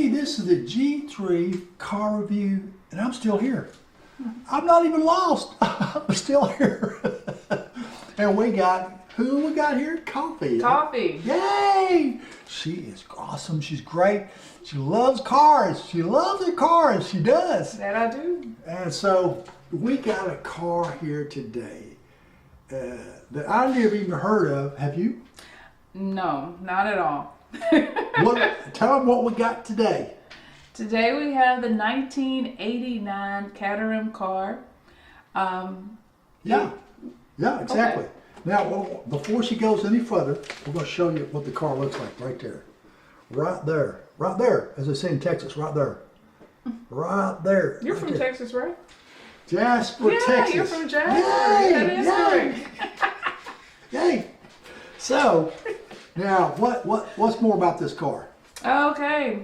Hey, this is the G3 car review, and I'm still here. I'm not even lost. I'm still here. And we got, who we got here? Coffee. Coffee. Yay! She is awesome. She's great. She loves cars. She loves her cars. She does. That I do. And so we got a car here today that I never even heard of. Have you? No, not at all. Tell them what we got today. Today we have the 1989 Caterham car. Yeah, exactly. Okay. Now, before she goes any further, we're going to show you what the car looks like right there. Right there, as they say in Texas, right there. Right there. You're right from there. Texas, right? Jasper, yeah, Texas. You're from Jasper. Yay! That is Yay! correct. Yay! So, now, what's more about this car? Okay.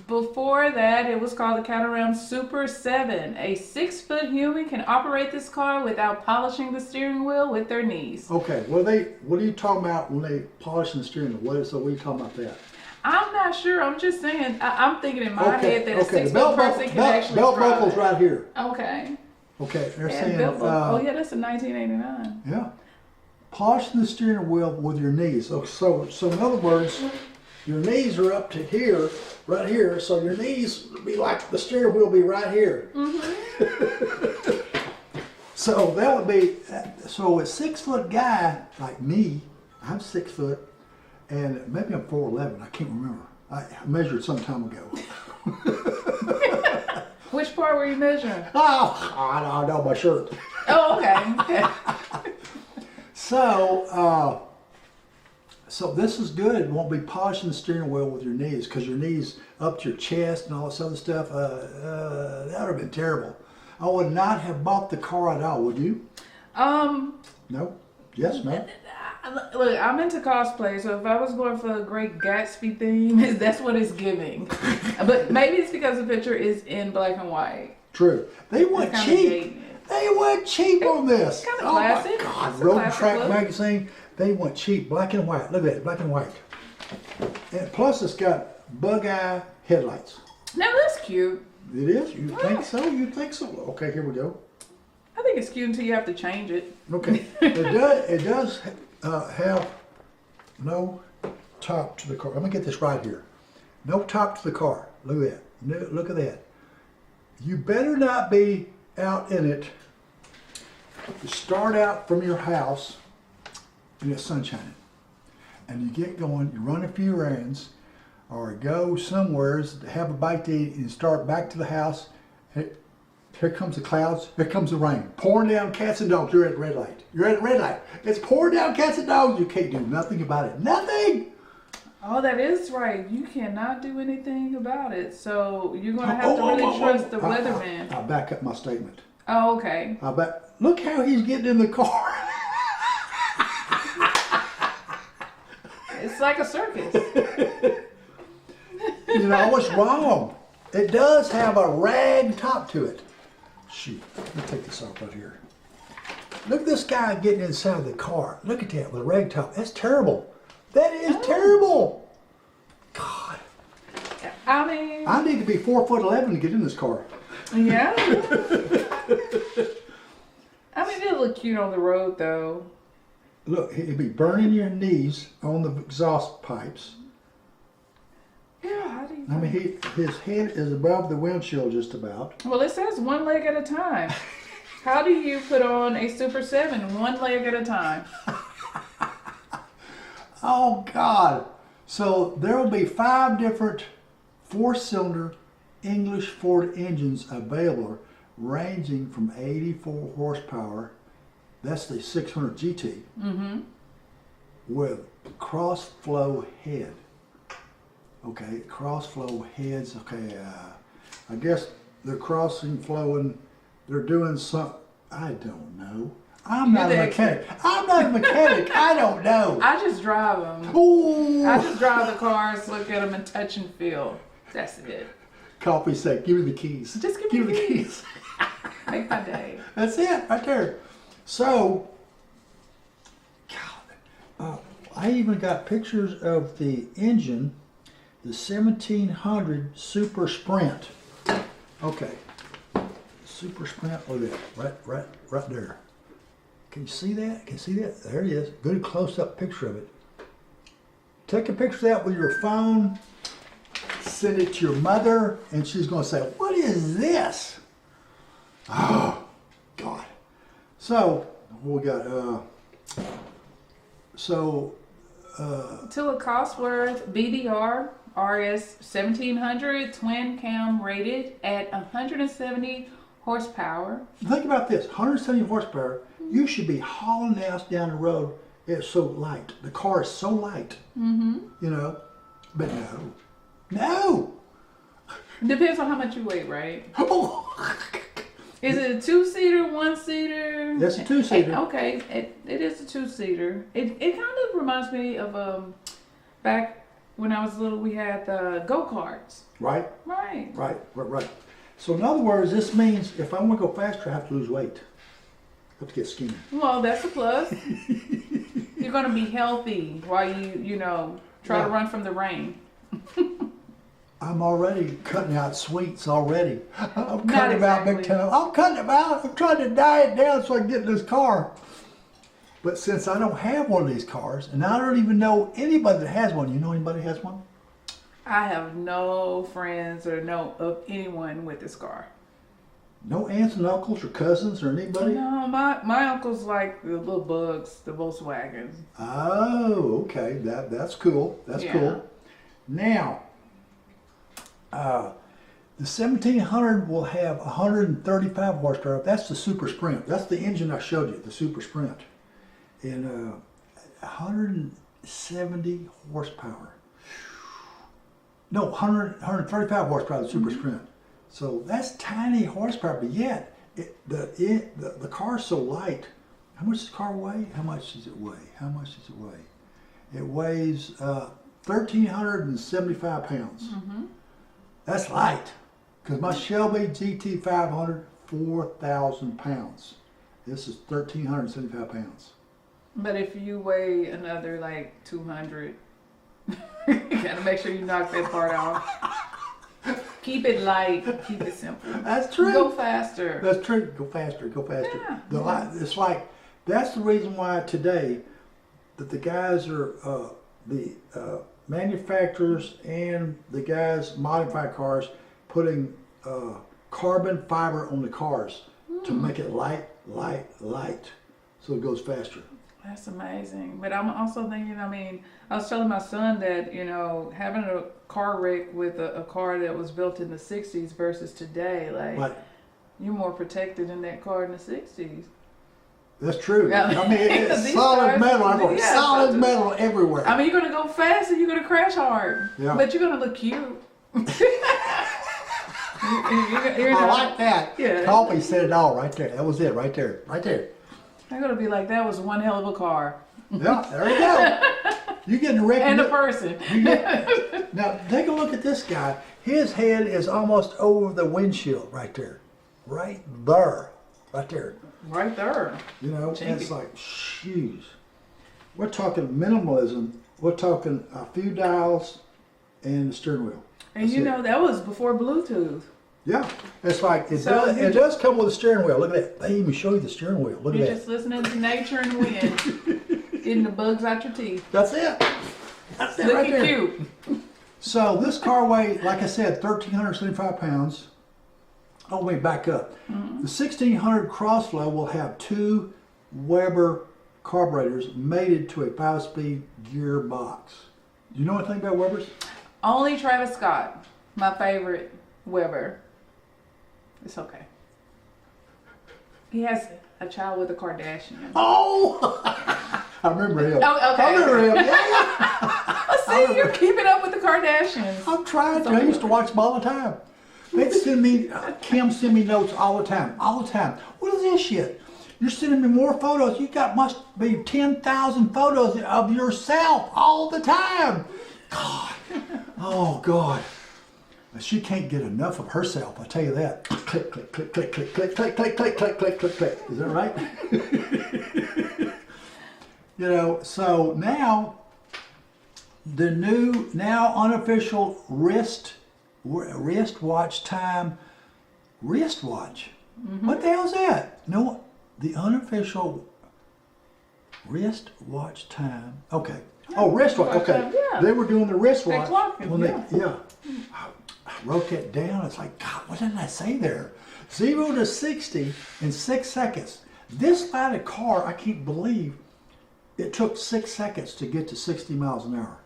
Before that, it was called the Caterham Super 7. A 6-foot human can operate this car without polishing the steering wheel with their knees. Okay, what are you talking about when they polish the steering wheel? What are you talking about that? I'm not sure. I'm just saying. I'm thinking in my head that a the 6-foot person can actually belt drive buckle's it. right here. Okay. Okay, they're And saying, oh yeah, that's a 1989. yeah, polishing the steering wheel with your knees. So in other words, your knees are up to here, right here. So your knees would be like the steering wheel be right here. Mm-hmm. So that would be, so a 6-foot guy like me, I'm 6 foot, and maybe I'm 4'11", I can't remember. I measured some time ago. Which part were you measuring? Oh, I don't know, my shirt. Oh, okay. So this is good. It won't be polishing the steering wheel with your knees, because your knees up to your chest and all this other stuff. That would have been terrible. I would not have bought the car at all, would you? No? Yes, no? Look, I'm into cosplay, so if I was going for a Great Gatsby theme, that's what it's giving. But maybe it's because the picture is in black and white. True. They went It's kinda cheap. dated. They went cheap on this. Kinda Oh classic. my God, It's a Road classic Track look. magazine. They went cheap, black and white. Look at that, black and white. And plus, it's got bug-eye headlights. Now that's cute. It is. You think so? You think so? Okay, here we go. I think it's cute until you have to change it. Okay, it does have no top to the car. Let me get this right here. No top to the car. Look at that. Look at that. You better not be out in it. You start out from your house and it's sun shining. And you get going, you run a few errands, or go somewheres, have a bite to eat, and start back to the house. Here comes the clouds, here comes the rain. Pouring down cats and dogs, you're at the red light. You're at the red light. It's pouring down cats and dogs, you can't do nothing about it. Nothing! Oh, that is right. You cannot do anything about it. So you're going to have to really trust the weatherman. I'll back up my statement. Oh, okay. Look how he's getting in the car. It's like a circus. You know, what's wrong? It does have a rag top to it. Shoot, let me take this off right here. Look at this guy getting inside the car. Look at that with a rag top. That's terrible. That is terrible. God. I mean, I need to be 4'11" to get in this car. yeah. I mean, it look cute on the road, though. Look, it'd be burning your knees on the exhaust pipes. Yeah, how do you? I mean, his head is above the windshield just about. Well, it says one leg at a time. How do you put on a Super 7 one leg at a time? Oh, God. So there will be 5 different 4-cylinder English Ford engines available, ranging from 84 horsepower, that's the 600 GT, with cross-flow head. Okay, cross-flow heads. Okay, I guess they're crossing, flowing, they're doing some, I don't know. I'm not a mechanic. I don't know. I just drive them. Ooh. I just drive the cars, look at them, and touch and feel. That's it. Coffee say, give me the keys. Just give me the keys. Make my day. That's it, right there. So, God, I even got pictures of the engine. the 1700 Super Sprint. Okay, Super Sprint, look at that, right there. Can you see that? Can you see that? There it is. Good close-up picture of it. Take a picture of that with your phone, send it to your mother, and she's going to say, what is this? Oh, God. So, we got, To a Cosworth BDR RS 1700 twin cam rated at 170 horsepower. think about this, 170 horsepower, you should be hauling ass down the road. It's so light. The car is so light, you know, but no. Depends on how much you weigh, right? Oh. Is it a two-seater, one-seater? That's a two-seater. Okay, it is a two-seater. It kind of reminds me of back when I was little, we had the go-karts. Right? Right. Right. So in other words, this means if I want to go faster, I have to lose weight. I have to get skinny. Well, that's a plus. You're going to be healthy while you try to run from the rain. I'm already cutting out sweets already. I'm Not cutting about exactly. big time. I'm cutting them out. I'm trying to diet down so I can get in this car. But since I don't have one of these cars, and I don't even know anybody that has one. You know anybody that has one? I have no friends or know of anyone with this car. No aunts and uncles or cousins or anybody? No, my uncle's like the little bugs, the Volkswagens. Oh, okay. That's cool. That's cool. Now, the 1700 will have 135 horsepower. That's the Super Sprint. That's the engine I showed you, the Super Sprint. And 170 horsepower. No, 135 horsepower, the Super Sprint. So that's tiny horsepower, but yet the car's so light. How much does the car weigh? How much does it weigh? How much does it weigh? It weighs 1,375 pounds. That's light, because my Shelby GT500, 4,000 pounds. This is 1,375 pounds. But if you weigh another like 200, you gotta make sure you knock that part off. Keep it light, keep it simple. That's true. Go faster. That's true. Go faster. Yeah. It's like, that's the reason why today that the guys are, the manufacturers and the guys modify cars putting carbon fiber on the cars to make it light, so it goes faster. That's amazing. But I'm also thinking, I was telling my son that, having a car wreck with a car that was built in the 60s versus today, like, you're more protected in that car in the 60s. That's true. Yeah. It's These solid cars- metal everywhere. yeah, Solid metal everywhere. you're going to go fast and you're going to crash hard. Yeah. But you're going to look cute. I like that. Yeah. Coffee said it all right there. That was it right there. Right there. They're going to be like, that was one hell of a car. Yeah, there you go. You getting And a recognition. person. Now, take a look at this guy. His head is almost over the windshield right there. Right there. Right there. Right there. It's like, shoes. We're talking minimalism. We're talking a few dials and the steering wheel. And That's it. that was before Bluetooth. Yeah, it's like, it So does. It does come with a steering wheel. Look at that. They even show you the steering wheel. Look at You're that. just listening to nature and wind. Getting the bugs out your teeth. That's it. That's it right Looking there. cute. So this car weighs, like I said, 1,375 pounds. Oh, wait, back up. The 1600 Crossflow will have 2 Weber carburetors mated to a 5-speed gearbox. Do you know anything about Webers? Only Travis Scott, my favorite Weber. It's okay. He has a child with a Kardashian. Oh! I remember him. Oh, okay. I remember him. Yeah. See, you're keeping up with the Kardashians. I'm trying to. I used to watch them all the time. They'd send me, Kim send me notes all the time. What is this shit? You're sending me more photos. You must be 10,000 photos of yourself all the time. God. Oh, God. She can't get enough of herself, I tell you that. Click, click, click, click, click, click, click, click, click, click, click, click, click. Is that right? So now the new, now unofficial wristwatch time. Wristwatch? What the hell is that? No, the unofficial wristwatch time. Okay. Oh, wristwatch. Okay. Yeah. They were doing the wristwatch. Clocking, Yeah. I wrote that down. It's like, God, what did I say there? 0 to 60 in 6 seconds. This line of car, I can't believe it took 6 seconds to get to 60 miles an hour.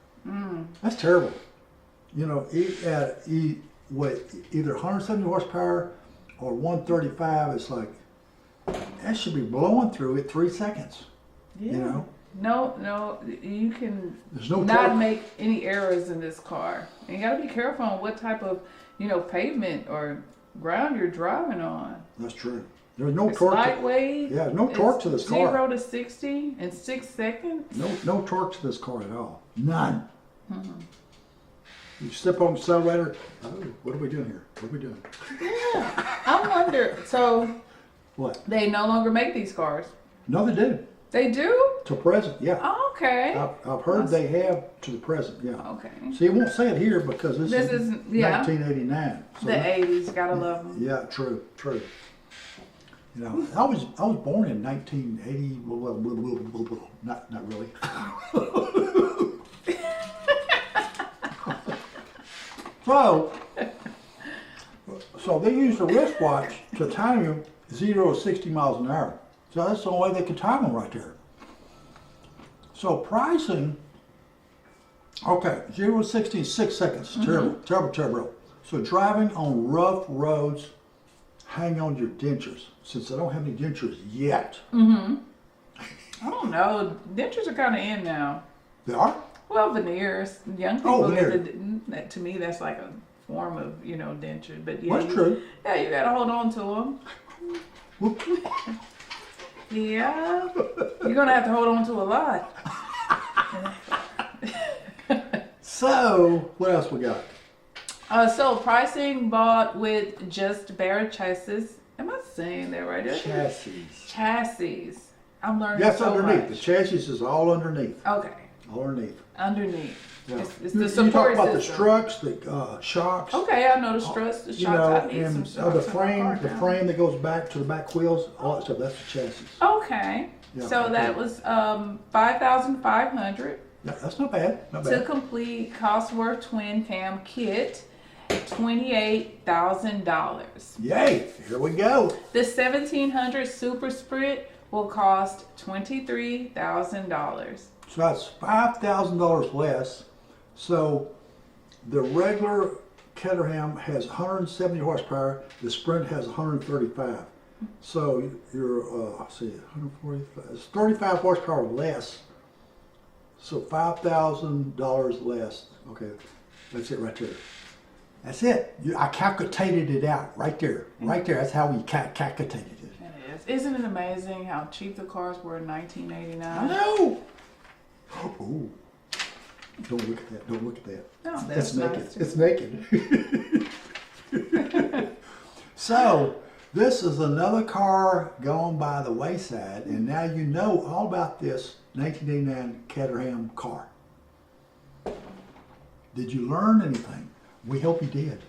That's terrible. You know, either 170 horsepower or 135. It's like, that should be blowing through at 3 seconds. Yeah. You know? No, you can There's no not torque. make any errors in this car. And you gotta be careful on what type of, pavement or ground you're driving on. That's true. There's no It's torque. lightweight. Yeah, no torque to this car. 0 to 60 in 6 seconds. No torque to this car at all. None. You step on the accelerator. Oh, what are we doing here? What are we doing? Yeah. I wonder, so What? they no longer make these cars. No, they do. They do? To present, yeah. Oh, okay. I've heard they have to the present, yeah. Okay. See, it won't say it here because this is is, yeah. 1989. So The 80s, gotta love them. yeah, true. You know, I was born in 1980. Not really. So they use the wristwatch to time you 0 to 60 miles an hour. So that's the only way they could time them right there. So pricing, okay, 0 to 60 in 6 seconds. Terrible. So driving on rough roads, hang on to your dentures. Since I don't have any dentures yet. I don't know. Dentures are kind of in now. They are? Well, veneers. Young people, veneer. to me, that's like a form of, denture. But yeah, That's true. Yeah, you gotta hold on to them. Whoop. Yeah, you're gonna have to hold on to a lot. So, what else we got? So pricing bought with just bare chassis. Am I saying that right? Chassis. I'm learning Yes, so underneath. much. The chassis is all underneath. Okay. All underneath. Underneath. Yeah. It's You the support talk about system. the struts, the shocks. Okay, I know the struts, the You shocks. know, I need and some the shocks in my car frame, the now. frame that goes back to the back wheels, all that stuff. That's the chassis. Okay. Yeah, So okay. that was $5,500 Yeah, that's not bad. Not to bad. complete Cosworth twin cam kit. $28,000. Yay! Here we go. The 1700 Super Sprint will cost $23,000. So that's $5,000 less. So the regular Caterham has 170 horsepower. The Sprint has 135. So you're, let's see, 145. It's 35 horsepower less. So $5,000 less. Okay, that's it right there. That's it. I calculated it out right there. Right there. That's how we calculated it. It is. Isn't it amazing how cheap the cars were in 1989? I know. Oh, don't look at that. Don't look at that. No, It's that's naked. nice. It's naked. So this is another car going by the wayside, and now you know all about this 1989 Caterham car. Did you learn anything? We hope you did.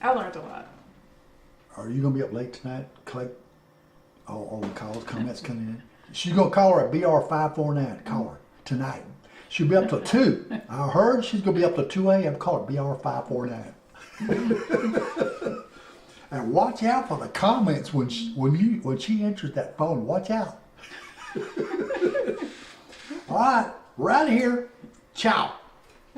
I learned a lot. Are you going to be up late tonight, Clay? All the calls, comments coming in. She's going to call her at BR549. Call her tonight. She'll be up till 2. I heard she's going to be up till 2 a.m. Call her BR549. And watch out for the comments when she enters that phone. Watch out. All right, we're out of here. Ciao.